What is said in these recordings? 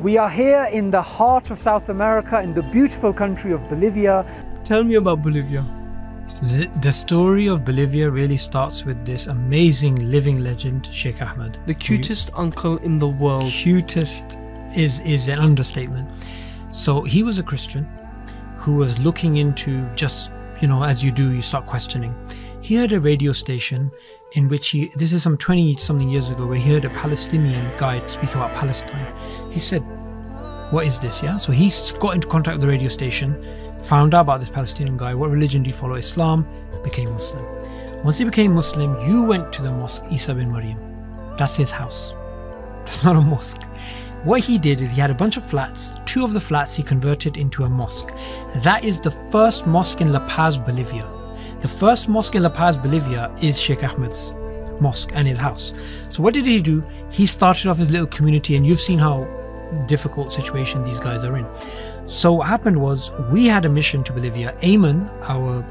We are here in the heart of South America, in the beautiful country of Bolivia. Tell me about Bolivia. The story of Bolivia really starts with this amazing living legend, Sheikh Ahmed. The cutest uncle in the world. Cutest is an understatement. So he was a Christian who was looking into just, as you do, you start questioning. He heard a radio station in which this is some 20-something years ago, where he heard a Palestinian guy speak about Palestine. He said, what is this, yeah? So he got into contact with the radio station, found out about this Palestinian guy, what religion do you follow? Islam, became Muslim. Once he became Muslim, you went to the mosque, Isa bin Maryam. That's his house. That's not a mosque. What he did is he had a bunch of flats. 2 of the flats he converted into a mosque. That is the first mosque in La Paz, Bolivia. The first mosque in La Paz, Bolivia is Sheikh Ahmed's mosque and his house. So what did he do? He started off his little community, and you've seen how difficult situation these guys are in. So what happened was, we had a mission to Bolivia. Ayman, our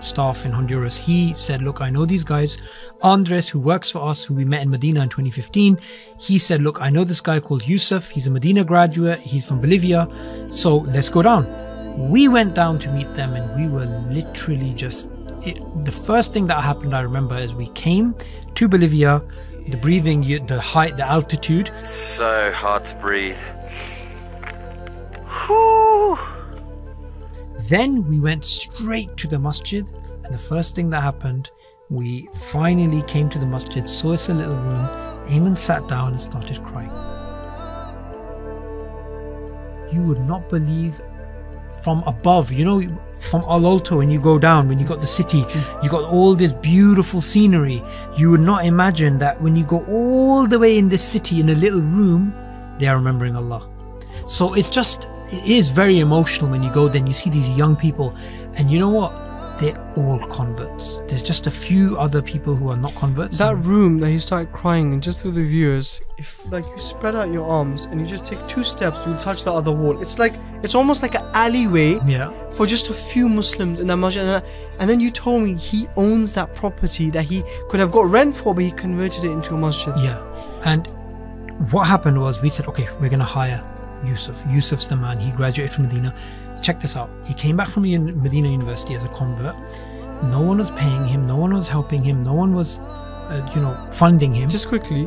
staff in Honduras, he said, look, I know these guys. Andres, who works for us, who we met in Medina in 2015, he said, look, I know this guy called Yusuf. He's a Medina graduate. He's from Bolivia. So let's go down. We went down to meet them, and we were literally the first thing that happened, I remember, is we came to Bolivia, the breathing, the height, the altitude. So hard to breathe. Whew. Then we went straight to the masjid, and the first thing that happened, we finally came to the masjid, saw us a little room. Ayman sat down and started crying. You would not believe, from above, from Al Alto, when you go down, when you got the city, you got all this beautiful scenery. You would not imagine that when you go all the way in this city, in a little room, they are remembering Allah. So it is very emotional when you go there and you see these young people, and you know what? They're all converts. There's just a few other people who are not converts. That room that he started crying in, just through the viewers, if you spread out your arms and you just take 2 steps, you'll touch the other wall. It's almost like an alleyway for just a few Muslims in that masjid. And then you told me he owns that property that he could have got rent for, but he converted it into a masjid. Yeah. And what happened was, we said, okay, we're going to hire Yusuf. Yusuf's the man. He graduated from Medina. Check this out. He came back from Medina University as a convert. No one was paying him. No one was helping him. No one was, funding him. Just quickly,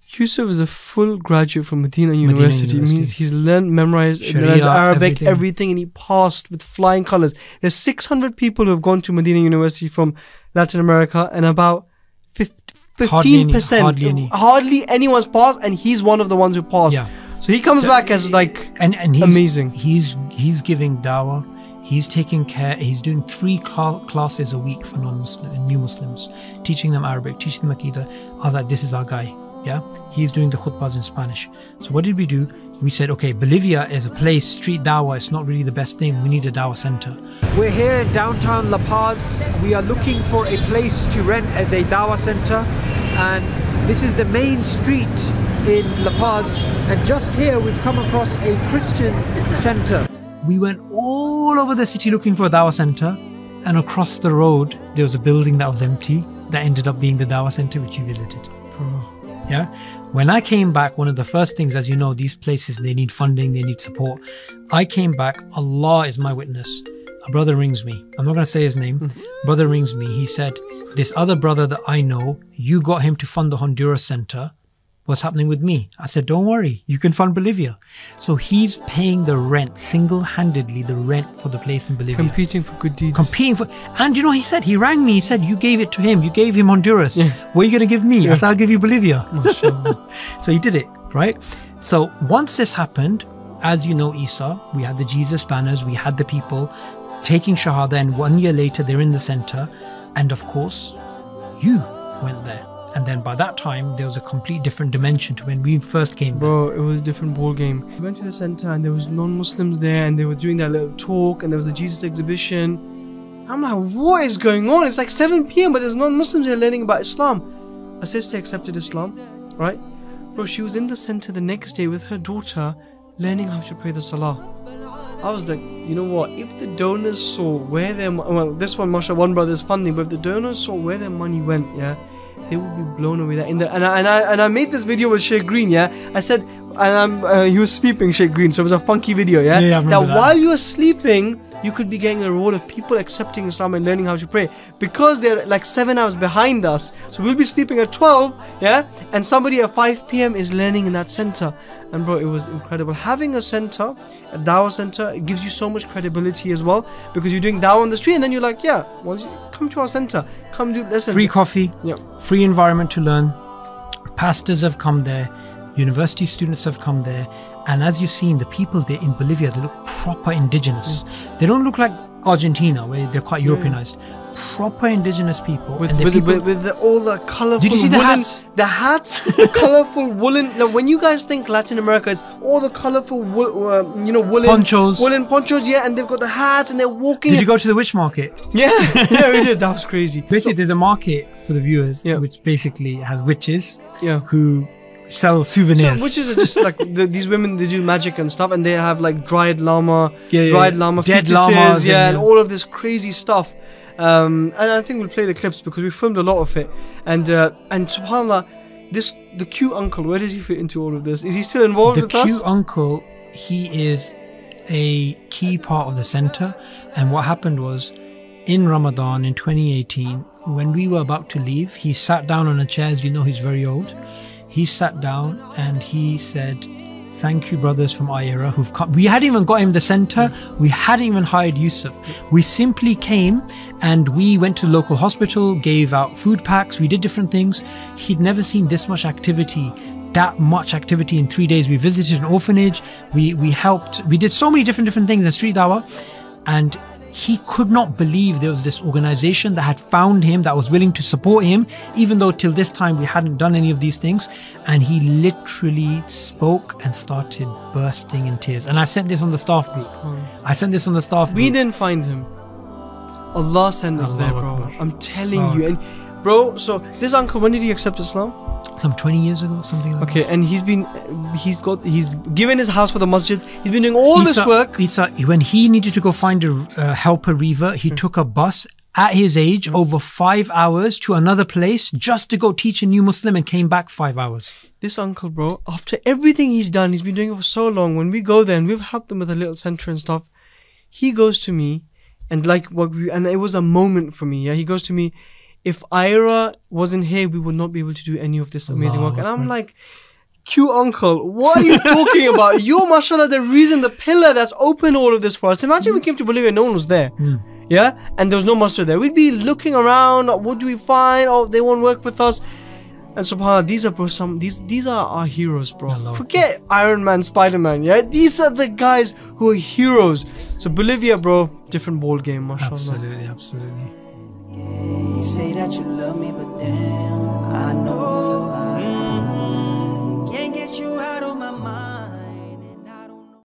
Yusuf is a full graduate from Medina University. It means he's memorized Sharia, Arabic, everything, and he passed with flying colors. There's 600 people who have gone to Medina University from Latin America, and about 15%, hardly anyone's passed, and he's one of the ones who passed. Yeah. So he comes back as and he's amazing. He's giving dawah. He's taking care. He's doing 3 classes a week for new Muslims, teaching them Arabic, teaching them Aqidah. I was like, this is our guy. Yeah, he's doing the khutbahs in Spanish. So what did we do? We said, okay, Bolivia is a place, street dawah, it's not really the best thing. We need a dawah center. We're here in downtown La Paz. We are looking for a place to rent as a dawah center, and this is the main street in La Paz, and just here we've come across a Christian center. We went all over the city looking for a dawah center, and across the road there was a building that was empty that ended up being the dawah center which we visited. Yeah, when I came back, one of the first things, as you know, these places, they need funding, they need support. I came back, Allah is my witness. A brother rings me. I'm not going to say his name. Brother rings me. He said, this other brother that I know, you got him to fund the Honduras center. What's happening with me? I said, don't worry, you can fund Bolivia. So he's paying the rent, single-handedly the rent for the place in Bolivia. Competing for good deeds. And you know, he said, he rang me, he said, you gave it to him, you gave him Honduras. Yeah. What are you going to give me? Yeah. I said, I'll give you Bolivia. So he did it, right? So once this happened, as you know, Isa, we had the Jesus banners, we had the people taking Shahada, and 1 year later, they're in the center. And of course, you went there. And then by that time, there was a complete different dimension to when we first came there. Bro, it was a different ball game. We went to the center and there was non-Muslims there, and they were doing that little talk, and there was a Jesus exhibition. I'm like, what is going on? It's like 7 p.m. but there's non-Muslims here learning about Islam. A sister accepted Islam, right? Bro, she was in the center the next day with her daughter learning how to pray the Salah. I was like, you know what? If the donors saw where their this one, mashallah, one brother's funding, but if the donors saw where their money went, yeah, they would be blown away. And I made this video with Sheikh Green, yeah. I said, and he was sleeping, Sheikh Green, so it was a funky video, yeah? Yeah, I remember that. While you were sleeping, you could be getting a reward of people accepting Islam and learning how to pray, because they're like 7 hours behind us. So we'll be sleeping at 12, yeah, and somebody at 5 p.m. is learning in that center. And bro, it was incredible. Having a center, a dawah center, it gives you so much credibility as well, because you're doing dawah on the street, and then you're like, yeah, well, come to our center, come do lessons. Free coffee, yeah, free environment to learn. Pastors have come there, university students have come there, and as you've seen, the people there in Bolivia, they look proper indigenous. They don't look like Argentina, where they're quite Europeanized. Proper indigenous people. With all the colorful Did you see the woolen, hats? The hats, the colorful woolen. Now, when you guys think Latin America, it's all the colorful, woolen Ponchos. Woolen ponchos, yeah, and they've got the hats and they're walking. Did you go to the witch market? Yeah, yeah, we did. That was crazy. Basically, there's a market for the viewers, which basically has witches who sell souvenirs. So witches are just like these women, they do magic and stuff, and they have like dried llama, dead fetuses, llamas, and all of this crazy stuff. And I think we'll play the clips because we filmed a lot of it. And subhanAllah, the cute uncle, where does he fit into all of this? Is he still involved with us? The cute uncle, he is a key part of the center. And what happened was, in Ramadan in 2018, when we were about to leave, he sat down on a chair. As you know, he's very old. He sat down and he said, "Thank you, brothers from iERA who've come." We hadn't even got him the center. We hadn't even hired Yusuf. We simply came and we went to the local hospital, gave out food packs. We did different things. He'd never seen this much activity, that much activity in 3 days. We visited an orphanage. We helped. We did so many different things in street dawah, and he could not believe there was this organization that had found him, that was willing to support him, even though till this time we hadn't done any of these things. And he literally spoke and started bursting in tears. And I sent this on the staff group. We didn't find him. Allah sent us there, bro. I'm telling you. And bro, so this uncle, when did he accept Islam? Some 20 years ago, something like that. Okay, and he's given his house for the masjid. He's been doing all this work. When he needed to go find a helper revert, he took a bus at his age over 5 hours to another place just to go teach a new Muslim, and came back 5 hours. This uncle, bro, after everything he's done, he's been doing it for so long. When we go there and we've helped them with a little center and stuff, he goes to me and and it was a moment for me. Yeah, he goes to me, "If iERA wasn't here, we would not be able to do any of this amazing work." And I'm like, cute uncle, what are you talking about? You're, mashallah, the reason, the pillar that's opened all of this for us. Imagine we came to Bolivia, no one was there. Yeah? And there was no masjid there. We'd be looking around, what do we find? Oh, they won't work with us. And subhanAllah, these are our heroes, bro. Forget Iron Man, Spider-Man, yeah? These are the guys who are heroes. So Bolivia, bro, different ball game, mashallah. Absolutely. You say that you love me, but